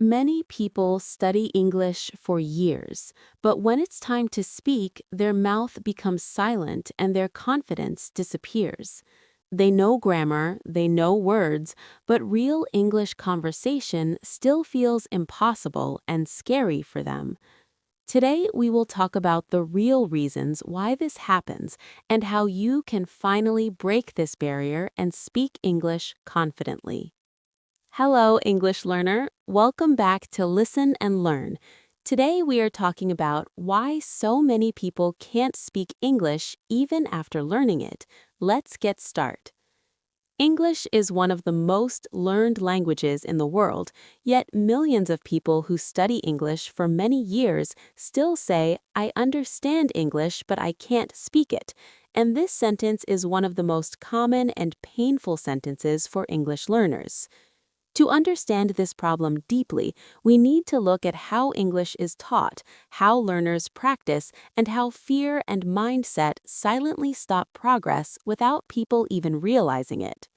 Many people study English for years, but when it's time to speak, their mouth becomes silent and their confidence disappears. They know grammar, they know words, but real English conversation still feels impossible and scary for them. Today, we will talk about the real reasons why this happens and how you can finally break this barrier and speak English confidently. Hello, English learner. Welcome back to Listen and Learn. Today we are talking about why so many people can't speak English even after learning it. Let's get started. English is one of the most learned languages in the world, yet millions of people who study English for many years still say, "I understand English, but I can't speak it." And this sentence is one of the most common and painful sentences for English learners. To understand this problem deeply, we need to look at how English is taught, how learners practice, and how fear and mindset silently stop progress without people even realizing it.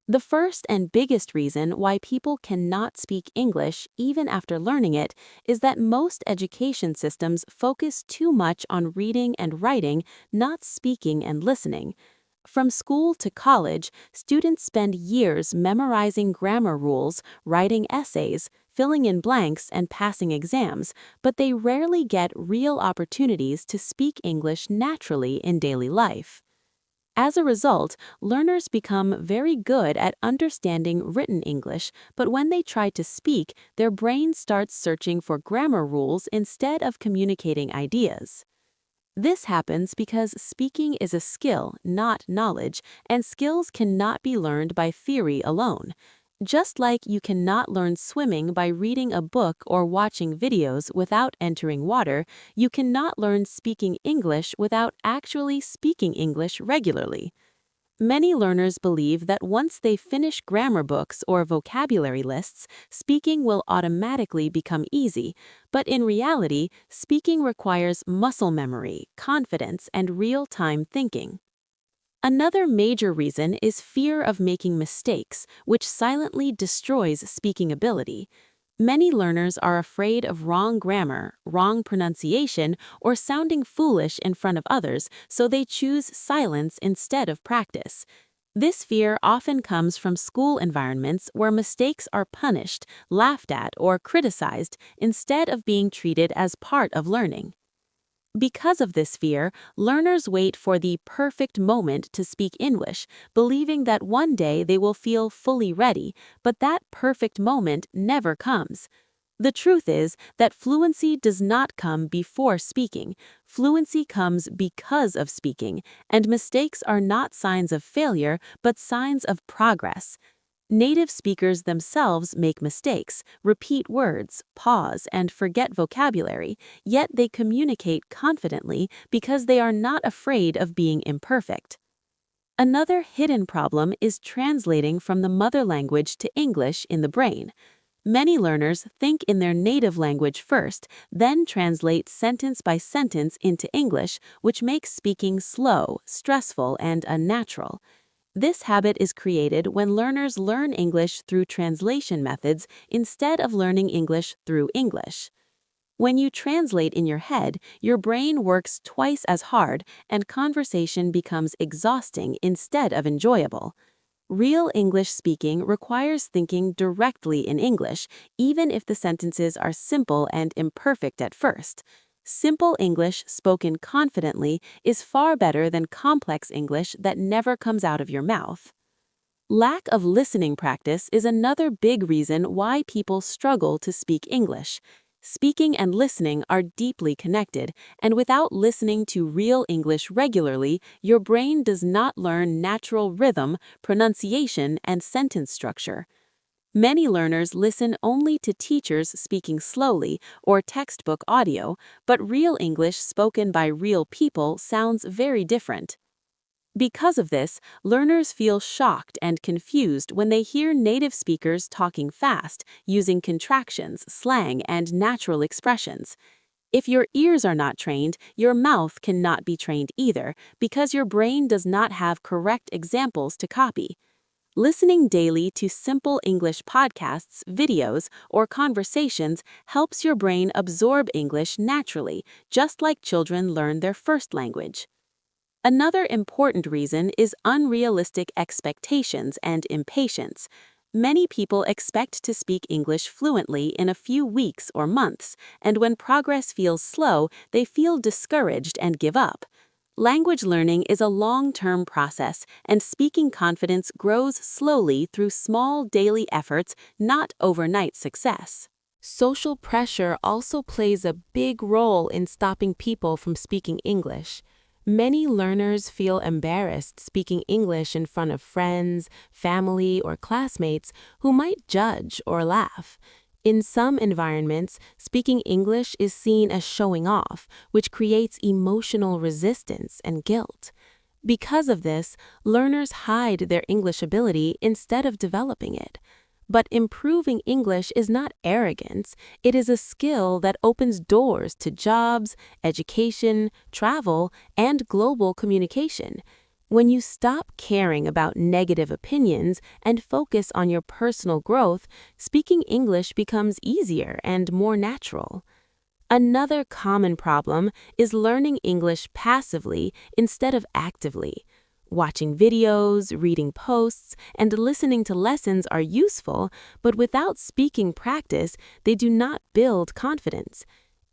The first and biggest reason why people cannot speak English even after learning it is that most education systems focus too much on reading and writing, not speaking and listening. From school to college, students spend years memorizing grammar rules, writing essays, filling in blanks, and passing exams, but they rarely get real opportunities to speak English naturally in daily life. As a result, learners become very good at understanding written English, but when they try to speak, their brain starts searching for grammar rules instead of communicating ideas. This happens because speaking is a skill, not knowledge, and skills cannot be learned by theory alone. Just like you cannot learn swimming by reading a book or watching videos without entering water, you cannot learn speaking English without actually speaking English regularly. Many learners believe that once they finish grammar books or vocabulary lists, speaking will automatically become easy, but in reality, speaking requires muscle memory, confidence, and real-time thinking. Another major reason is fear of making mistakes, which silently destroys speaking ability. Many learners are afraid of wrong grammar, wrong pronunciation, or sounding foolish in front of others, so they choose silence instead of practice. This fear often comes from school environments where mistakes are punished, laughed at, or criticized instead of being treated as part of learning. Because of this fear, learners wait for the perfect moment to speak English, believing that one day they will feel fully ready, but that perfect moment never comes. The truth is that fluency does not come before speaking. Fluency comes because of speaking, and mistakes are not signs of failure, but signs of progress. Native speakers themselves make mistakes, repeat words, pause, and forget vocabulary, yet they communicate confidently because they are not afraid of being imperfect. Another hidden problem is translating from the mother language to English in the brain. Many learners think in their native language first, then translate sentence by sentence into English, which makes speaking slow, stressful, and unnatural. This habit is created when learners learn English through translation methods instead of learning English through English. When you translate in your head, your brain works twice as hard and conversation becomes exhausting instead of enjoyable. Real English speaking requires thinking directly in English, even if the sentences are simple and imperfect at first. Simple English spoken confidently is far better than complex English that never comes out of your mouth. Lack of listening practice is another big reason why people struggle to speak English. Speaking and listening are deeply connected, and without listening to real English regularly, your brain does not learn natural rhythm, pronunciation, and sentence structure. Many learners listen only to teachers speaking slowly or textbook audio, but real English spoken by real people sounds very different. Because of this, learners feel shocked and confused when they hear native speakers talking fast, using contractions, slang, and natural expressions. If your ears are not trained, your mouth cannot be trained either, because your brain does not have correct examples to copy. Listening daily to simple English podcasts, videos, or conversations helps your brain absorb English naturally, just like children learn their first language. Another important reason is unrealistic expectations and impatience. Many people expect to speak English fluently in a few weeks or months, and when progress feels slow, they feel discouraged and give up. Language learning is a long-term process, and speaking confidence grows slowly through small daily efforts, not overnight success. Social pressure also plays a big role in stopping people from speaking English. Many learners feel embarrassed speaking English in front of friends, family, or classmates who might judge or laugh. In some environments, speaking English is seen as showing off, which creates emotional resistance and guilt. Because of this, learners hide their English ability instead of developing it. But improving English is not arrogance, it is a skill that opens doors to jobs, education, travel, and global communication. When you stop caring about negative opinions and focus on your personal growth, speaking English becomes easier and more natural. Another common problem is learning English passively instead of actively. Watching videos, reading posts, and listening to lessons are useful, but without speaking practice, they do not build confidence.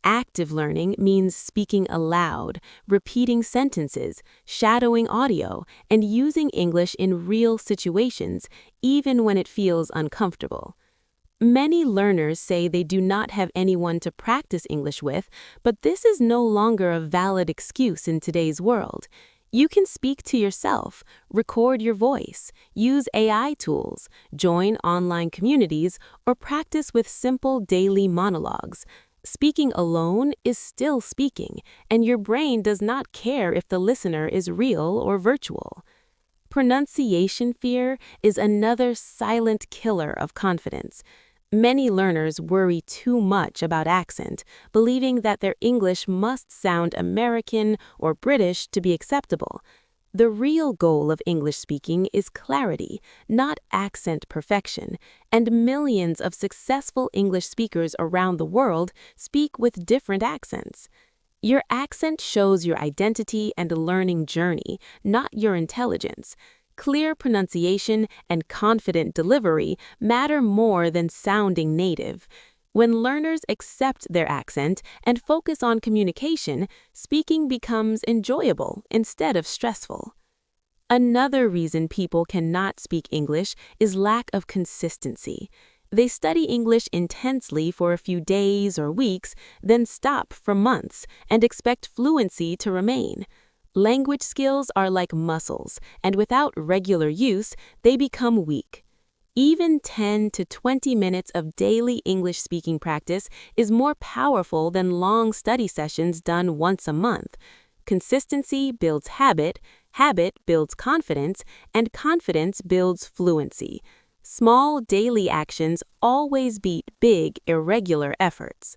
Active learning means speaking aloud, repeating sentences, shadowing audio, and using English in real situations, even when it feels uncomfortable. Many learners say they do not have anyone to practice English with, but this is no longer a valid excuse in today's world. You can speak to yourself, record your voice, use AI tools, join online communities, or practice with simple daily monologues. Speaking alone is still speaking, and your brain does not care if the listener is real or virtual. Pronunciation fear is another silent killer of confidence. Many learners worry too much about accent, believing that their English must sound American or British to be acceptable. The real goal of English speaking is clarity, not accent perfection, and millions of successful English speakers around the world speak with different accents. Your accent shows your identity and learning journey, not your intelligence. Clear pronunciation and confident delivery matter more than sounding native. When learners accept their accent and focus on communication, speaking becomes enjoyable instead of stressful. Another reason people cannot speak English is lack of consistency. They study English intensely for a few days or weeks, then stop for months and expect fluency to remain. Language skills are like muscles, and without regular use, they become weak. Even 10 to 20 minutes of daily English speaking practice is more powerful than long study sessions done once a month. Consistency builds habit, habit builds confidence, and confidence builds fluency. Small daily actions always beat big, irregular efforts.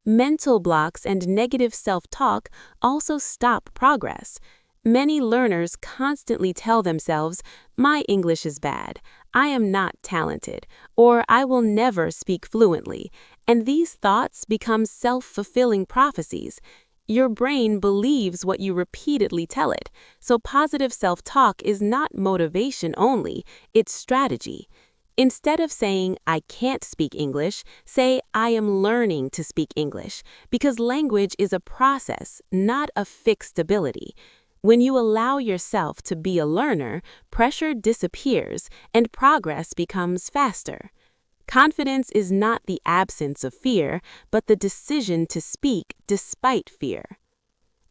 Mental blocks and negative self-talk also stop progress. Many learners constantly tell themselves, "My English is bad, I am not talented," or "I will never speak fluently," and these thoughts become self-fulfilling prophecies. Your brain believes what you repeatedly tell it, so positive self-talk is not motivation only, it's strategy. Instead of saying, "I can't speak English," say, "I am learning to speak English," because language is a process, not a fixed ability. When you allow yourself to be a learner, pressure disappears and progress becomes faster. Confidence is not the absence of fear, but the decision to speak despite fear.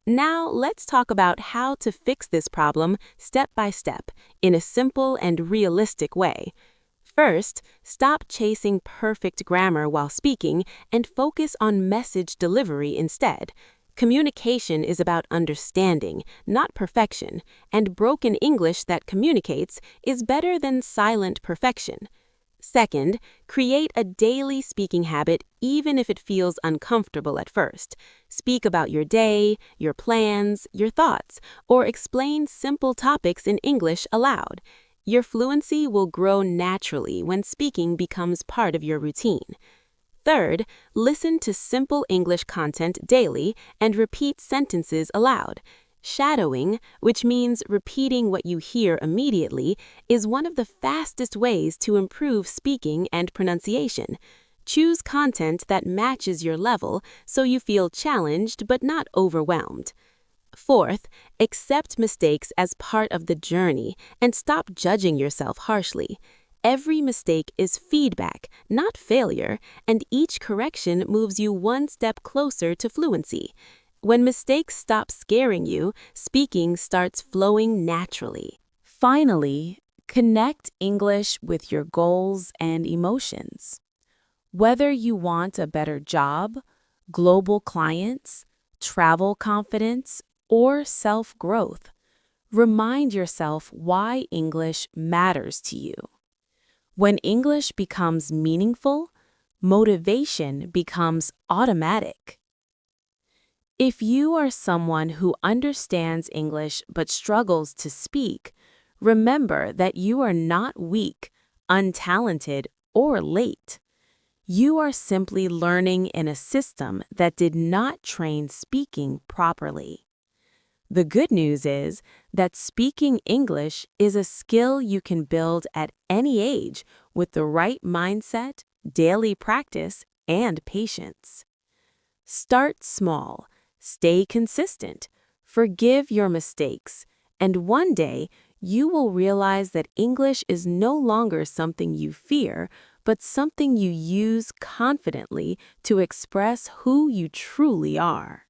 Now, let's talk about how to fix this problem step by step, in a simple and realistic way. First, stop chasing perfect grammar while speaking and focus on message delivery instead. Communication is about understanding, not perfection, and broken English that communicates is better than silent perfection. Second, create a daily speaking habit even if it feels uncomfortable at first. Speak about your day, your plans, your thoughts, or explain simple topics in English aloud. Your fluency will grow naturally when speaking becomes part of your routine. Third, listen to simple English content daily and repeat sentences aloud. Shadowing, which means repeating what you hear immediately, is one of the fastest ways to improve speaking and pronunciation. Choose content that matches your level so you feel challenged but not overwhelmed. Fourth, accept mistakes as part of the journey and stop judging yourself harshly. Every mistake is feedback, not failure, and each correction moves you one step closer to fluency. When mistakes stop scaring you, speaking starts flowing naturally. Finally, connect English with your goals and emotions. Whether you want a better job, global clients, travel confidence, or self-growth, remind yourself why English matters to you. When English becomes meaningful, motivation becomes automatic. If you are someone who understands English but struggles to speak, remember that you are not weak, untalented, or late. You are simply learning in a system that did not train speaking properly. The good news is that speaking English is a skill you can build at any age with the right mindset, daily practice, and patience. Start small, stay consistent, forgive your mistakes, and one day you will realize that English is no longer something you fear, but something you use confidently to express who you truly are.